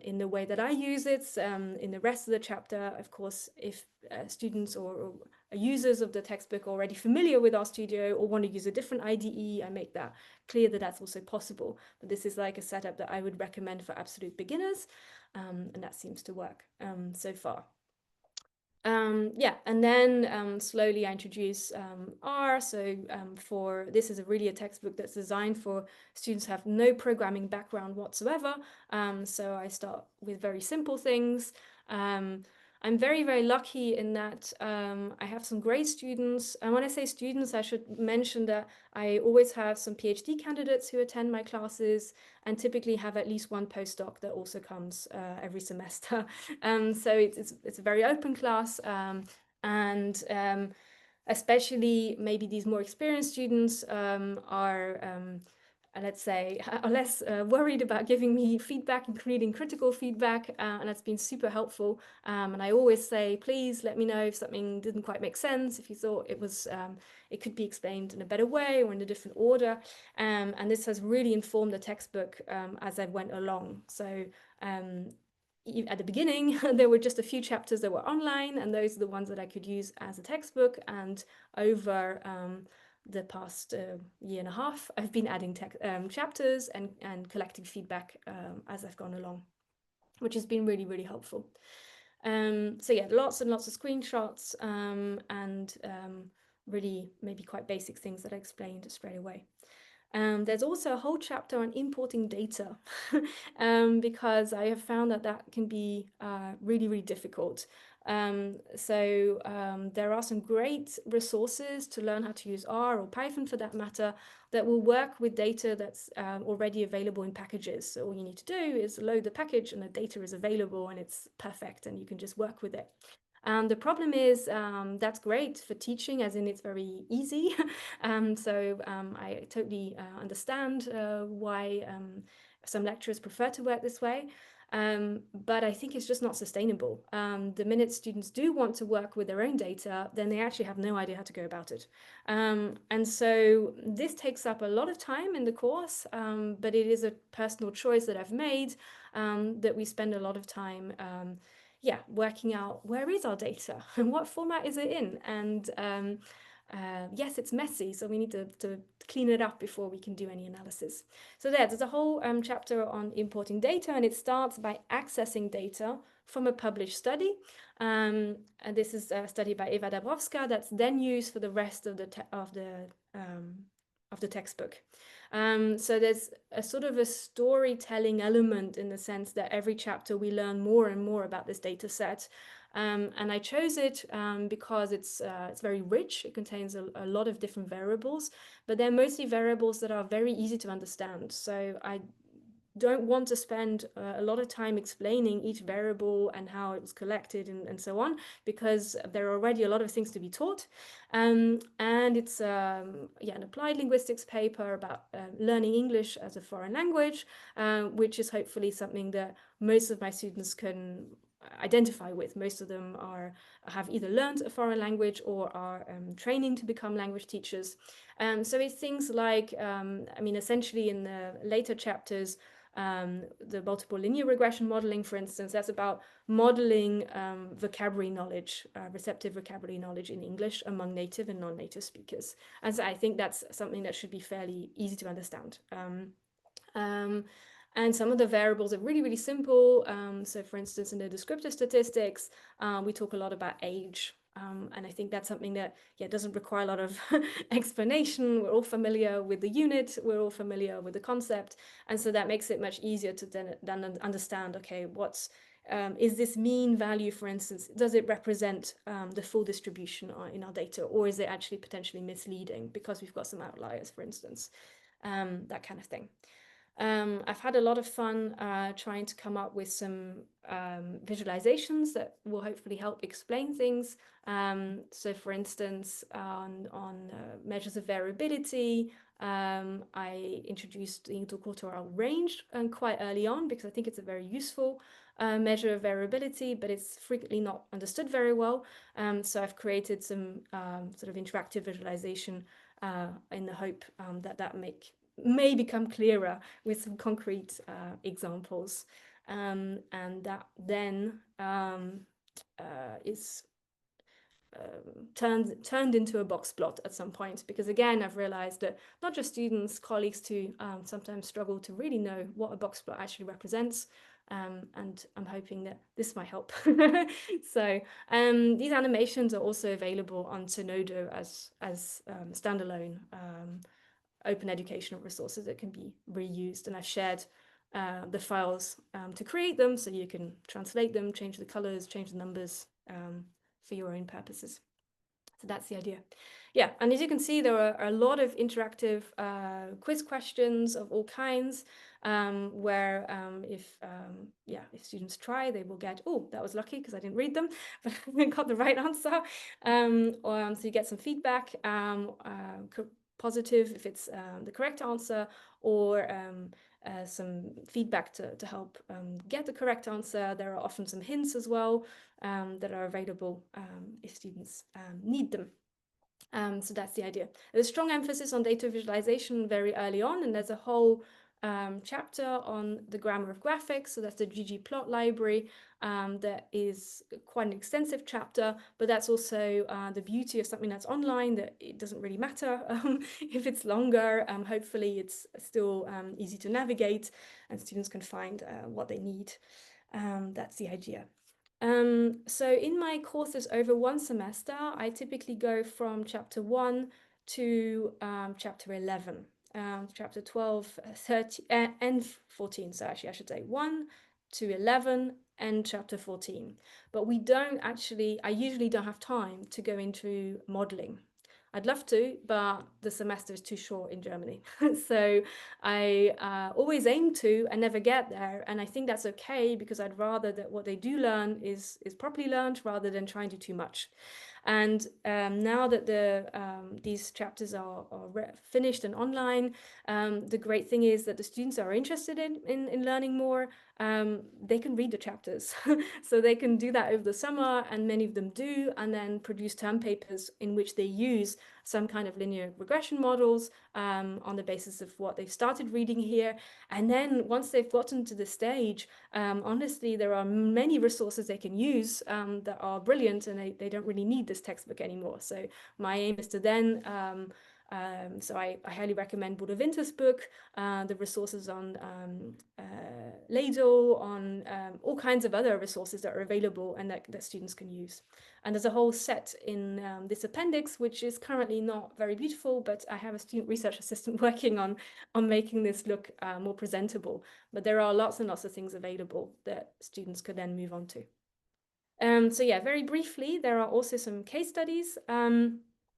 in the way that I use it. In the rest of the chapter, of course, if students or users of the textbook are already familiar with RStudio or want to use a different IDE, I make that clear that that's also possible. But this is like a setup that I would recommend for absolute beginners, and that seems to work so far. And then slowly I introduce R. So this is really a textbook that's designed for students who have no programming background whatsoever. So I start with very simple things. I'm very, very lucky in that I have some great students. And when I say students, I should mention that I always have some PhD candidates who attend my classes and typically have at least one postdoc that also comes every semester. So it's a very open class, and especially maybe these more experienced students are let's say, are less worried about giving me feedback, including critical feedback, and that's been super helpful. And I always say, please let me know if something didn't quite make sense, if you thought it could be explained in a better way or in a different order. And this has really informed the textbook as I went along. So at the beginning, there were just a few chapters that were online, and those are the ones that I could use as a textbook. And over the past year and a half, I've been adding chapters and collecting feedback as I've gone along, which has been really, really helpful. So yeah, lots and lots of screenshots and really maybe quite basic things that I explained straight away. There's also a whole chapter on importing data because I have found that can be really, really difficult. So there are some great resources to learn how to use R or Python for that matter that will work with data that's already available in packages. So all you need to do is load the package and the data is available and it's perfect and you can just work with it. The problem is that's great for teaching, as in it's very easy. So I totally understand why some lecturers prefer to work this way. But I think it's just not sustainable. The minute students do want to work with their own data, then they actually have no idea how to go about it. And so this takes up a lot of time in the course, but it is a personal choice that I've made, that we spend a lot of time working out where is our data and what format is it in. And yes, it's messy, so we need to clean it up before we can do any analysis. So there's a whole chapter on importing data, and it starts by accessing data from a published study. And this is a study by Eva Dabrowska that's then used for the rest of the textbook. So there's a sort of a storytelling element in the sense that every chapter we learn more and more about this data set. And I chose it because it's very rich. It contains a lot of different variables, but they're mostly variables that are very easy to understand. So I don't want to spend a lot of time explaining each variable and how it was collected and so on, because there are already a lot of things to be taught. And it's an applied linguistics paper about learning English as a foreign language, which is hopefully something that most of my students can identify with. Most of them have either learned a foreign language or are training to become language teachers. So it's things like, I mean, essentially in the later chapters, the multiple linear regression modeling, for instance, that's about modeling vocabulary knowledge, receptive vocabulary knowledge in English among native and non-native speakers. And so I think that's something that should be fairly easy to understand. And some of the variables are really, really simple. So for instance, in the descriptive statistics, we talk a lot about age. And I think that's something that doesn't require a lot of explanation. We're all familiar with the unit, we're all familiar with the concept. And so that makes it much easier to then understand, okay, is this mean value, for instance, does it represent the full distribution in our data, or is it actually potentially misleading because we've got some outliers, for instance, that kind of thing. I've had a lot of fun trying to come up with some visualizations that will hopefully help explain things. So for instance, on measures of variability, I introduced the interquartile range quite early on because I think it's a very useful measure of variability, but it's frequently not understood very well. So I've created some sort of interactive visualization in the hope that may become clearer with some concrete examples. And that then is turned into a box plot at some point, because again, I've realized that not just students, colleagues too, sometimes struggle to really know what a box plot actually represents. And I'm hoping that this might help. So these animations are also available on Zenodo as standalone open educational resources that can be reused, and I've shared the files to create them, so you can translate them, change the colors, change the numbers for your own purposes. So that's the idea. Yeah, and as you can see, there are a lot of interactive quiz questions of all kinds, where if students try, they will get, oh, that was lucky because I didn't read them, but I got the right answer. So you get some feedback, positive if it's the correct answer, or some feedback to help get the correct answer. There are often some hints as well that are available if students need them. So that's the idea. There's a strong emphasis on data visualization very early on, and there's a whole chapter on the grammar of graphics. So that's the ggplot library. That is quite an extensive chapter, but that's also the beauty of something that's online, that it doesn't really matter if it's longer. Hopefully it's still easy to navigate and students can find what they need. That's the idea. So in my courses over one semester, I typically go from chapter 1 to chapter 11, chapter 12, 13, and 14. So actually I should say 1 to 11 and chapter 14. But I usually don't have time to go into modeling. I'd love to, but the semester is too short in Germany. So I always aim to and never get there. And I think that's okay, because I'd rather that what they do learn is properly learned rather than trying to do too much. And now that these chapters are finished and online, the great thing is that the students are interested in learning more. They can read the chapters. So they can do that over the summer, and many of them do, and then produce term papers in which they use some kind of linear regression models on the basis of what they've started reading here. And then once they've gotten to the stage, honestly, there are many resources they can use that are brilliant, and they don't really need this textbook anymore. So my aim is to then so I highly recommend Bodo Winter's book, the resources on Ladle, on all kinds of other resources that are available and that students can use. And there's a whole set in this appendix, which is currently not very beautiful, but I have a student research assistant working on making this look more presentable. But there are lots and lots of things available that students could then move on to. So yeah, very briefly, there are also some case studies.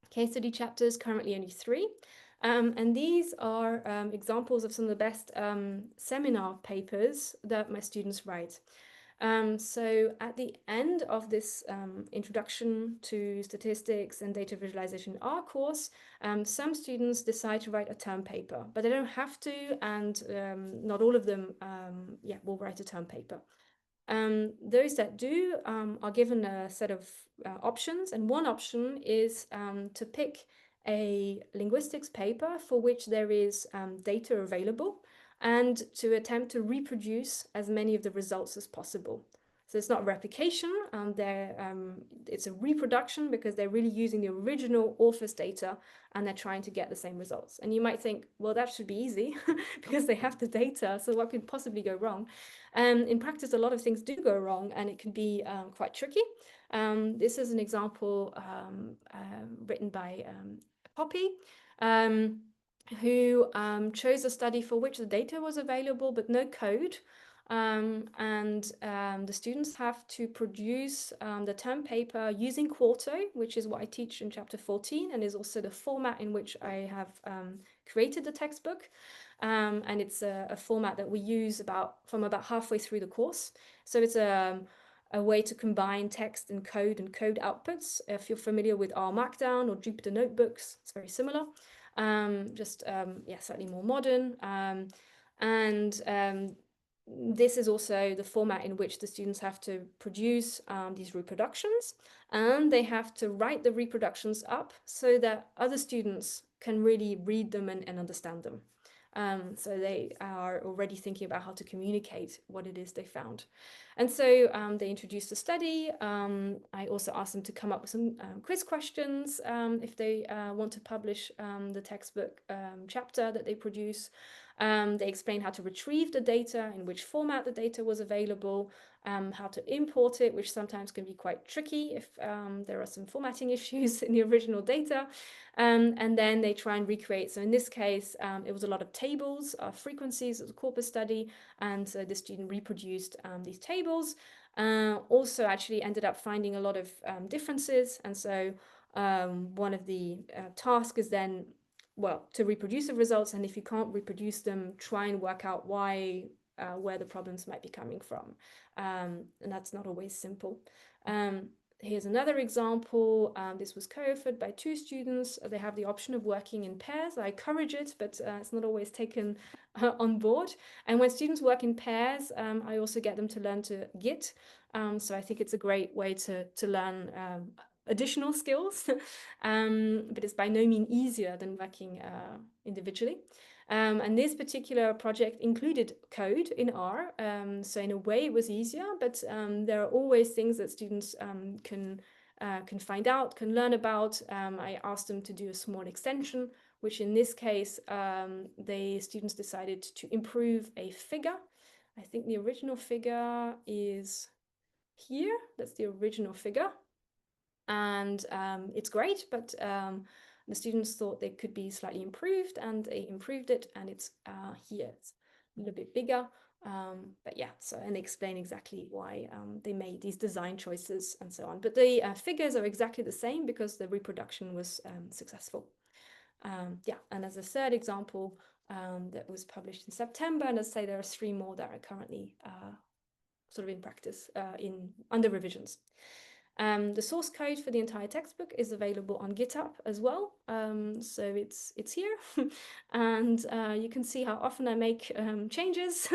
Case study chapters, currently only 3. And these are examples of some of the best seminar papers that my students write. So at the end of this introduction to statistics and data visualization R course, some students decide to write a term paper, but they don't have to, and not all of them will write a term paper. Those that do are given a set of options, and one option is to pick a linguistics paper for which there is data available, and to attempt to reproduce as many of the results as possible. So it's not replication, it's a reproduction because they're really using the original author's data and they're trying to get the same results. And you might think, well, that should be easy because they have the data, so what could possibly go wrong? In practice, a lot of things do go wrong and it can be quite tricky. This is an example written by Poppy, who chose a study for which the data was available but no code. The students have to produce the term paper using Quarto, which is what I teach in chapter 14 and is also the format in which I have created the textbook. And it's a format that we use from about halfway through the course. So it's a way to combine text and code outputs. If you're familiar with R Markdown or Jupyter Notebooks, it's very similar. Slightly more modern. This is also the format in which the students have to produce these reproductions, and they have to write the reproductions up so that other students can really read them and understand them. So they are already thinking about how to communicate what it is they found. And so they introduced the study. I also asked them to come up with some quiz questions if they want to publish the textbook chapter that they produce. They explained how to retrieve the data, in which format the data was available, how to import it, which sometimes can be quite tricky if there are some formatting issues in the original data. And then they try and recreate. So in this case, it was a lot of tables, frequencies of the corpus study, and so the student reproduced these tables. Also actually ended up finding a lot of differences. And so one of the tasks is then, well, to reproduce the results, and if you can't reproduce them, try and work out why, where the problems might be coming from. And that's not always simple. Here's another example. This was co-authored by 2 students. They have the option of working in pairs. I encourage it, but it's not always taken on board. And when students work in pairs, I also get them to learn to Git. So I think it's a great way to learn additional skills, but it's by no means easier than working individually. And this particular project included code in R, so in a way it was easier, but there are always things that students can find out, can learn about. I asked them to do a small extension, which in this case, the students decided to improve a figure. I think the original figure is here. That's the original figure. And it's great, but the students thought they could be slightly improved, and they improved it, and it's here. It's a little bit bigger, but yeah, so, and they explain exactly why they made these design choices and so on. But the figures are exactly the same because the reproduction was successful. And as a third example that was published in September, and as I say, there are 3 more that are currently sort of in practice, under revisions. The source code for the entire textbook is available on GitHub as well, so it's here, and you can see how often I make changes,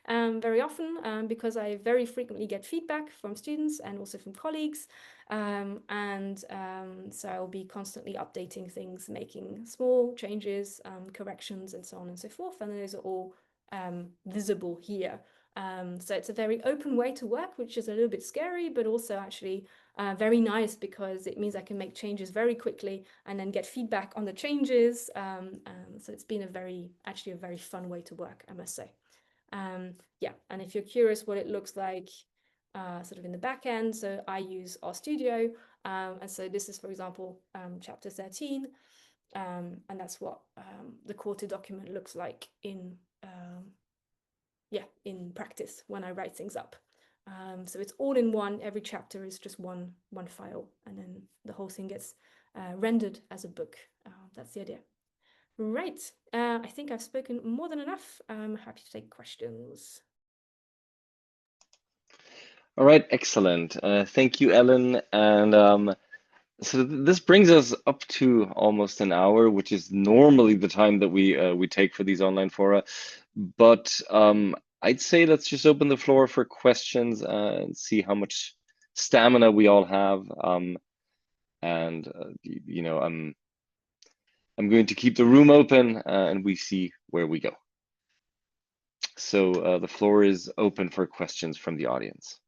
very often, because I very frequently get feedback from students and also from colleagues, so I'll be constantly updating things, making small changes, corrections, and so on and so forth, and those are all visible here. So it's a very open way to work, which is a little bit scary, but also actually very nice because it means I can make changes very quickly and then get feedback on the changes. So it's been actually a very fun way to work, I must say. And if you're curious what it looks like sort of in the back end, so I use RStudio. And so this is, for example, chapter 13. And that's what the Quarto document looks like in practice when I write things up. So it's all in one. Every chapter is just one file, and then the whole thing gets rendered as a book. That's the idea. Right. I think I've spoken more than enough. I'm happy to take questions. All right, excellent. Thank you, Ellen. And so this brings us up to almost an hour, which is normally the time that we take for these online fora. But I'd say let's just open the floor for questions and see how much stamina we all have. And you know, I'm going to keep the room open and we see where we go. So the floor is open for questions from the audience.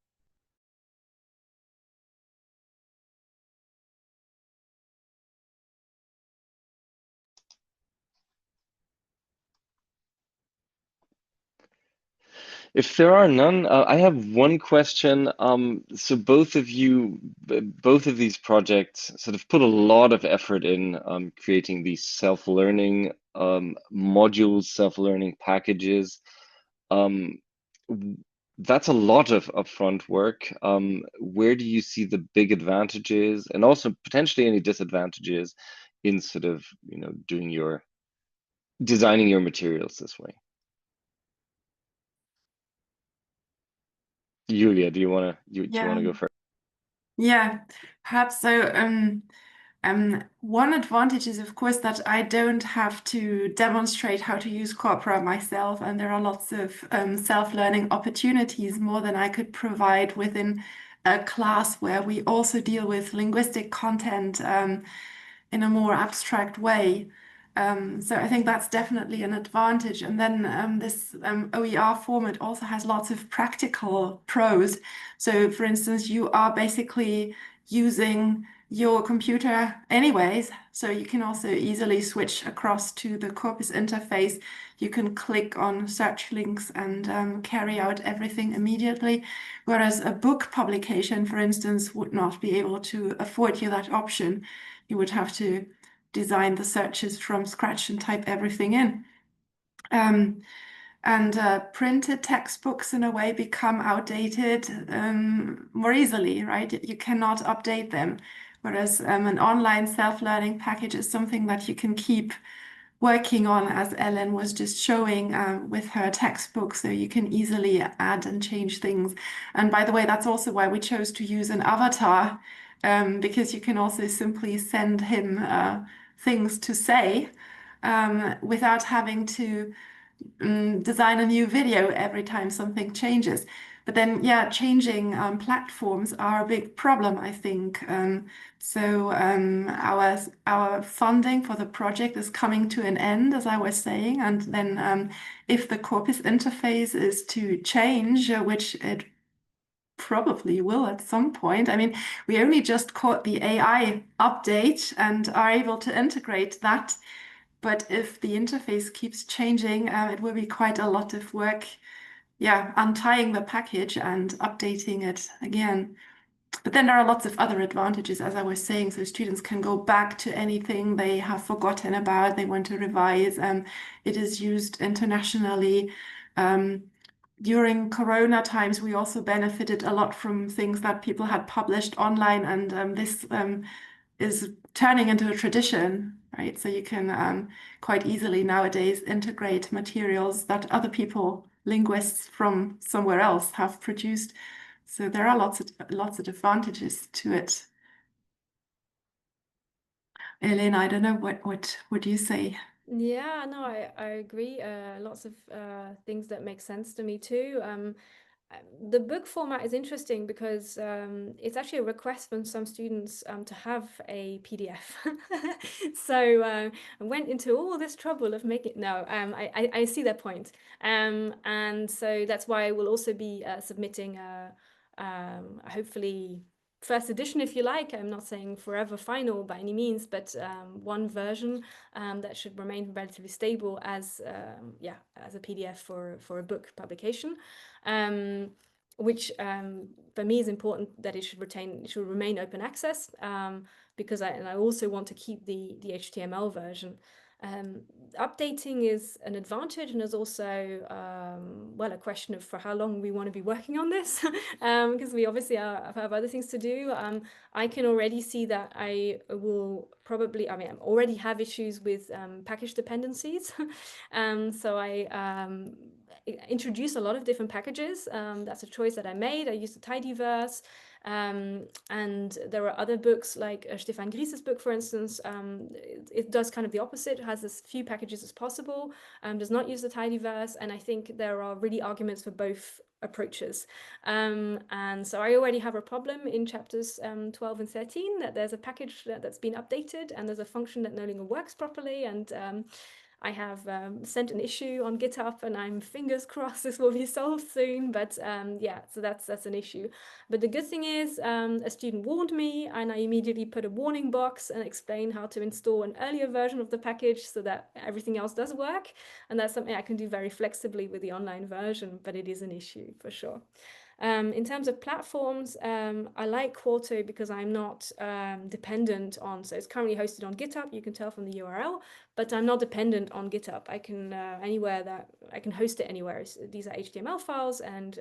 If there are none, I have one question. So both of you, both of these projects sort of put a lot of effort in creating these self-learning modules, self-learning packages. That's a lot of upfront work. Where do you see the big advantages and also potentially any disadvantages in sort of, you know, designing your materials this way? Julia, do you want to go first? Yeah, perhaps so. One advantage is, of course, that I don't have to demonstrate how to use Corpora myself, and there are lots of self-learning opportunities more than I could provide within a class where we also deal with linguistic content in a more abstract way. So I think that's definitely an advantage. And then this OER format also has lots of practical pros. So for instance, you are basically using your computer anyways, so you can also easily switch across to the Corpus interface. You can click on search links and carry out everything immediately, whereas a book publication, for instance, would not be able to afford you that option. You would have to design the searches from scratch and type everything in. Printed textbooks in a way become outdated more easily, right? You cannot update them. Whereas an online self-learning package is something that you can keep working on, as Ellen was just showing with her textbook, so you can easily add and change things. And by the way, that's also why we chose to use an avatar, because you can also simply send him things to say without having to design a new video every time something changes. But then, yeah, changing platforms are a big problem, I think. Our funding for the project is coming to an end, as I was saying. And then if the Corpus interface is to change, which it probably will at some point. I mean, we only just caught the AI update and are able to integrate that. But if the interface keeps changing, it will be quite a lot of work, yeah, untying the package and updating it again. But then there are lots of other advantages, as I was saying. So students can go back to anything they have forgotten about, they want to revise. It is used internationally. During Corona times, we also benefited a lot from things that people had published online, and this is turning into a tradition, right? So you can quite easily nowadays integrate materials that other people, linguists from somewhere else, have produced. So there are lots of advantages to it. Elen, I don't know what do you say? Yeah, no, I agree. Lots of things that make sense to me too. The book format is interesting because it's actually a request from some students to have a PDF. So I went into all this trouble of making. No, I see their point, and so that's why I will also be submitting hopefully first edition, if you like. I'm not saying forever final by any means, but one version that should remain relatively stable as as a PDF for a book publication. Which for me is important that it should remain open access, because I also want to keep the HTML version. updating is an advantage, and there's also well, a question of for how long we want to be working on this, because we obviously have other things to do. I can already see that I will probably, I mean, I already have issues with package dependencies. So I introduce a lot of different packages. That's a choice that I made. I used the tidyverse. And there are other books like Stefan Gries's book, for instance. It does kind of the opposite. It has as few packages as possible, does not use the tidyverse, and I think there are really arguments for both approaches. And so I already have a problem in chapters 12 and 13 that there's a package that's been updated and there's a function that no longer works properly, and I have sent an issue on GitHub, and I'm fingers crossed this will be solved soon. But yeah, so that's an issue. But the good thing is, a student warned me, and I immediately put a warning box and explain how to install an earlier version of the package so that everything else does work. And that's something I can do very flexibly with the online version, but it is an issue for sure. In terms of platforms, I like Quarto because I'm not dependent on, so it's currently hosted on GitHub, you can tell from the URL, but I'm not dependent on GitHub. I can anywhere that I can host it anywhere. These are HTML files, and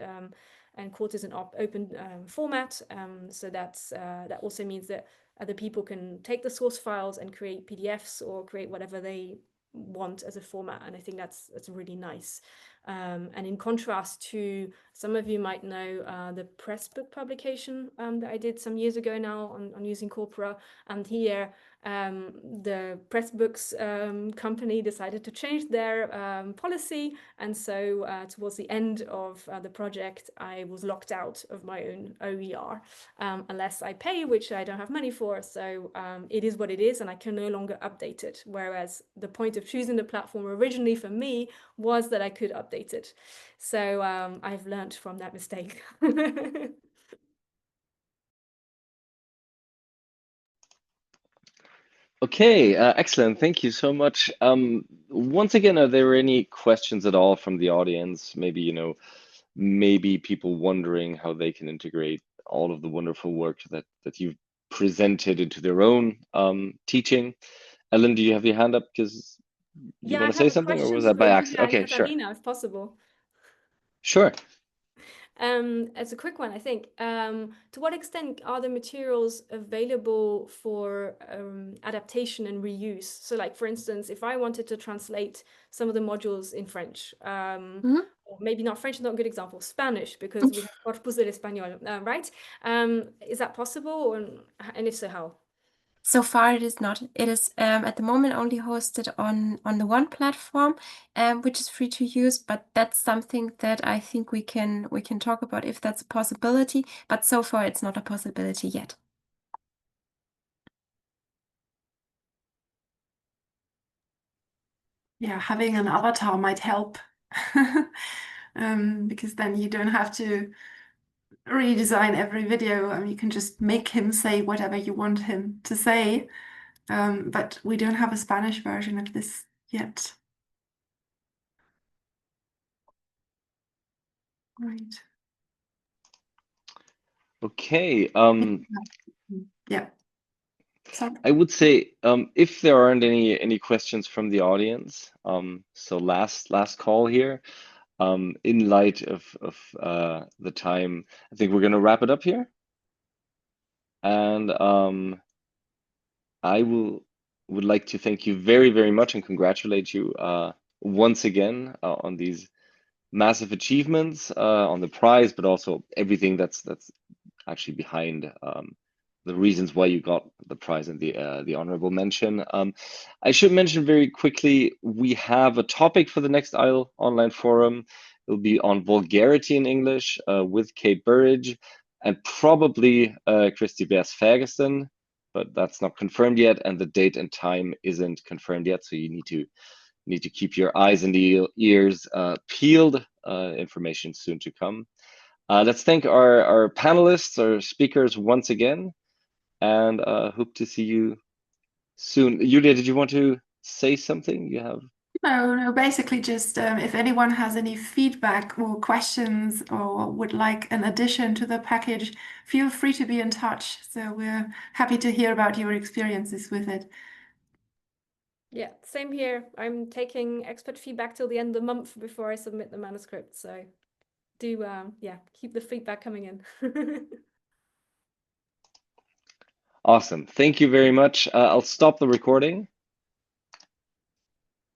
Quarto is an open format, so that also means that other people can take the source files and create PDFs or create whatever they want as a format, and I think that's really nice. And in contrast to, some of you might know the Pressbook publication that I did some years ago now on using Corpora, and here the Pressbooks company decided to change their policy, and so towards the end of the project I was locked out of my own OER unless I pay, which I don't have money for, so it is what it is, and I can no longer update it, whereas the point of choosing the platform originally for me was that I could update it. So I've learned from that mistake. Okay, excellent. Thank you so much. Once again, are there any questions at all from the audience? Maybe, maybe people wondering how they can integrate all of the wonderful work that you've presented into their own teaching. Ellen, do you have your hand up because you Yeah, want I to say have a something, or question was for that by Julia accident? and Okay, sure. Katharina, if possible. Sure. It's a quick one, I think. To what extent are the materials available for adaptation and reuse? So like, for instance, if I wanted to translate some of the modules in French, or maybe not French is not a good example, Spanish, because we have Corpus del Español, right? Is that possible, and if so, how? So far, it is not. It is at the moment only hosted on the one platform, which is free to use. But that's something that I think we can talk about if that's a possibility. But so far, it's not a possibility yet. Yeah, having an avatar might help because then you don't have to redesign every video. I mean, you can just make him say whatever you want him to say. But we don't have a Spanish version of this yet. Right. Okay. Yeah. So I would say if there aren't any questions from the audience, so last call here. In light of the time, I think we're going to wrap it up here. And I would like to thank you very, very much and congratulate you once again on these massive achievements, on the prize, but also everything that's actually behind the reasons why you got the prize and the honorable mention. I should mention very quickly, we have a topic for the next IEL online forum. It'll be on vulgarity in English with Kate Burridge and probably Christy Beers-Ferguson, but that's not confirmed yet, and the date and time isn't confirmed yet, so you need to keep your eyes and ears peeled. Information soon to come. Let's thank our panelists, our speakers once again, and hope to see you soon. Julia, did you want to say something? You have? no, basically just if anyone has any feedback or questions or would like an addition to the package, feel free to be in touch. So we're happy to hear about your experiences with it. Yeah, same here. I'm taking expert feedback till the end of the month before I submit the manuscript. So do, yeah, keep the feedback coming in. Awesome. Thank you very much. I'll stop the recording.